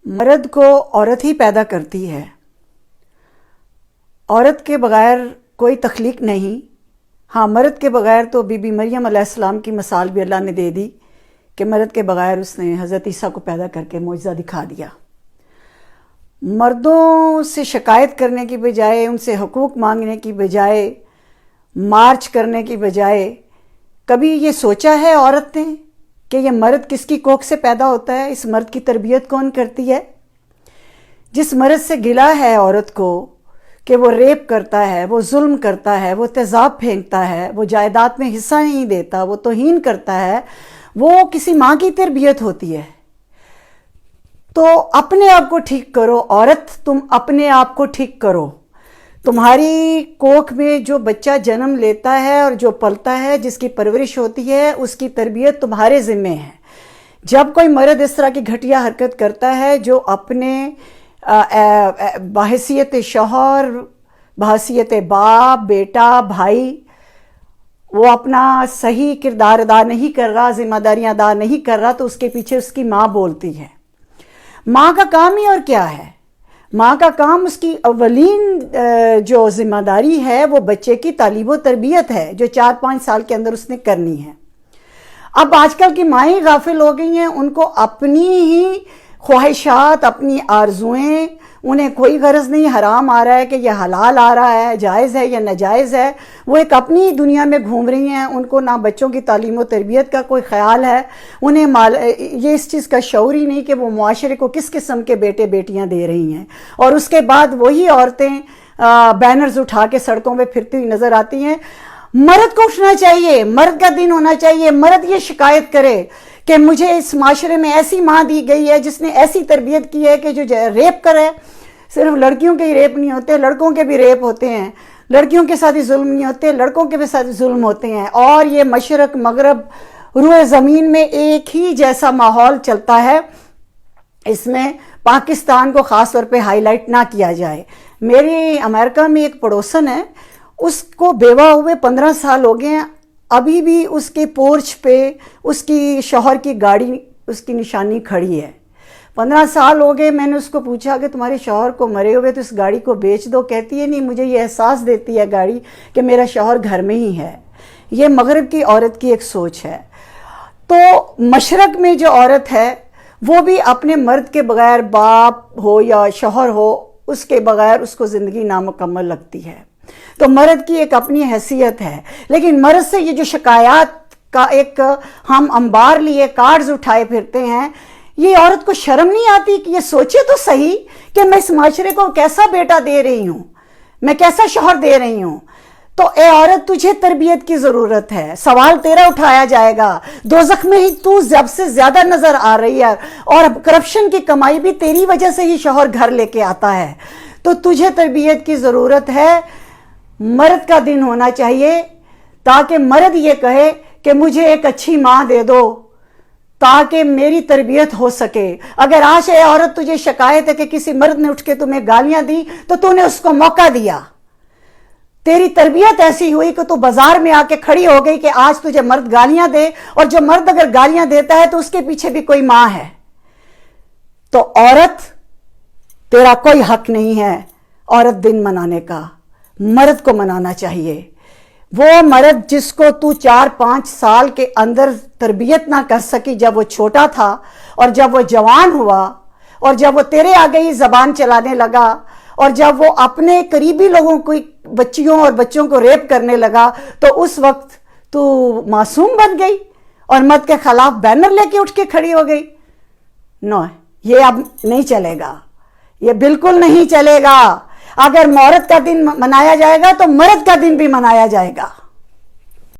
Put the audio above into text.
مرد کو عورت ہی پیدا کرتی ہے. عورت کے بغیر کوئی تخلیق نہیں. ہاں، مرد کے بغیر تو بی بی مریم علیہ السلام کی مثال بھی اللہ نے دے دی کہ مرد کے بغیر اس نے حضرت عیسیٰ کو پیدا کر کے معجزہ دکھا دیا. مردوں سے شکایت کرنے کی بجائے، ان سے حقوق مانگنے کی بجائے، مارچ کرنے کی بجائے، کبھی یہ سوچا ہے عورت نے کہ یہ مرد کس کی کوکھ سے پیدا ہوتا ہے؟ اس مرد کی تربیت کون کرتی ہے؟ جس مرد سے گلہ ہے عورت کو کہ وہ ریپ کرتا ہے، وہ ظلم کرتا ہے، وہ تیزاب پھینکتا ہے، وہ جائیداد میں حصہ نہیں دیتا، وہ توہین کرتا ہے، وہ کسی ماں کی تربیت ہوتی ہے. تو اپنے آپ کو ٹھیک کرو عورت، تم اپنے آپ کو ٹھیک کرو. تمہاری کوکھ میں جو بچہ جنم لیتا ہے اور جو پلتا ہے، جس کی پرورش ہوتی ہے، اس کی تربیت تمہارے ذمے ہے. جب کوئی مرد اس طرح کی گھٹیا حرکت کرتا ہے جو اپنے بحیثیت شوہر، بحیثیت باپ، بیٹا، بھائی، وہ اپنا صحیح کردار ادا نہیں کر رہا، ذمہ داریاں ادا نہیں کر رہا، تو اس کے پیچھے اس کی ماں بولتی ہے. ماں کا کام ہی اور کیا ہے؟ ماں کا کام، اس کی اولین جو ذمہ داری ہے وہ بچے کی تعلیم و تربیت ہے، جو 4-5 سال کے اندر اس نے کرنی ہے. اب آج کل کی مائیں غافل ہو گئی ہیں، ان کو اپنی ہی خواہشات، اپنی آرزوئیں، انہیں کوئی غرض نہیں حرام آ رہا ہے کہ یہ حلال آ رہا ہے، جائز ہے یا ناجائز ہے. وہ ایک اپنی دنیا میں گھوم رہی ہیں. ان کو نہ بچوں کی تعلیم و تربیت کا کوئی خیال ہے، انہیں یہ اس چیز کا شعور ہی نہیں کہ وہ معاشرے کو کس قسم کے بیٹے بیٹیاں دے رہی ہیں. اور اس کے بعد وہی عورتیں بینرز اٹھا کے سڑکوں پہ پھرتی ہوئی نظر آتی ہیں. مرد کو اٹھنا چاہیے، مرد کا دن ہونا چاہیے. مرد یہ شکایت کرے کہ مجھے اس معاشرے میں ایسی ماں دی گئی ہے جس نے ایسی تربیت کی ہے کہ جو ریپ کرے. صرف لڑکیوں کے ہی ریپ نہیں ہوتے، لڑکوں کے بھی ریپ ہوتے ہیں. لڑکیوں کے ساتھ ہی ظلم نہیں ہوتے، لڑکوں کے بھی ساتھ ظلم ہوتے ہیں. اور یہ مشرق مغرب روئے زمین میں ایک ہی جیسا ماحول چلتا ہے. اس میں پاکستان کو خاص طور پہ ہائی لائٹ نہ کیا جائے. میری امریکہ میں ایک پڑوسن ہے، اس کو بیوہ ہوئے 15 سال ہو گئے ہیں. ابھی بھی اس کے پورچ پہ اس کی شوہر کی گاڑی، اس کی نشانی کھڑی ہے. 15 سال ہو گئے. میں نے اس کو پوچھا کہ تمہارے شوہر کو مرے ہوئے تو اس گاڑی کو بیچ دو. کہتی ہے نہیں، مجھے یہ احساس دیتی ہے گاڑی کہ میرا شوہر گھر میں ہی ہے. یہ مغرب کی عورت کی ایک سوچ ہے. تو مشرق میں جو عورت ہے وہ بھی اپنے مرد کے بغیر، باپ ہو یا شوہر ہو، اس کے بغیر اس کو زندگی نامکمل لگتی ہے. تو مرد کی ایک اپنی حیثیت ہے. لیکن مرد سے یہ جو شکایات کا ایک ہم انبار لیے کارڈز اٹھائے پھرتے ہیں، یہ عورت کو شرم نہیں آتی کہ یہ سوچے تو صحیح کہ میں اس معاشرے کو کیسا بیٹا دے رہی ہوں، میں کیسا شوہر دے رہی ہوں. تو اے عورت، تجھے تربیت کی ضرورت ہے. سوال تیرا اٹھایا جائے گا. دوزخ میں ہی تو سب سے زیادہ نظر آ رہی ہے، اور کرپشن کی کمائی بھی تیری وجہ سے ہی شوہر گھر لے کے آتا ہے. تو تجھے تربیت کی ضرورت ہے. مرد کا دن ہونا چاہیے تاکہ مرد یہ کہے کہ مجھے ایک اچھی ماں دے دو تاکہ میری تربیت ہو سکے. اگر آج اے عورت تجھے شکایت ہے کہ کسی مرد نے اٹھ کے تمہیں گالیاں دی تو تو نے اس کو موقع دیا. تیری تربیت ایسی ہوئی کہ تو بازار میں آ کے کھڑی ہو گئی کہ آج تجھے مرد گالیاں دے، اور جو مرد اگر گالیاں دیتا ہے تو اس کے پیچھے بھی کوئی ماں ہے. تو عورت، تیرا کوئی حق نہیں ہے عورت دن منانے کا. مرد کو منانا چاہیے. وہ مرد جس کو تو 4-5 سال کے اندر تربیت نہ کر سکی جب وہ چھوٹا تھا، اور جب وہ جوان ہوا، اور جب وہ تیرے آگے ہی زبان چلانے لگا، اور جب وہ اپنے قریبی لوگوں کو، بچیوں اور بچوں کو ریپ کرنے لگا، تو اس وقت تو معصوم بن گئی اور مرد کے خلاف بینر لے کے اٹھ کے کھڑی ہو گئی. نو، یہ اب نہیں چلے گا. یہ بالکل نہیں چلے گا. اگر عورت کا دن منایا جائے گا تو مرد کا دن بھی منایا جائے گا.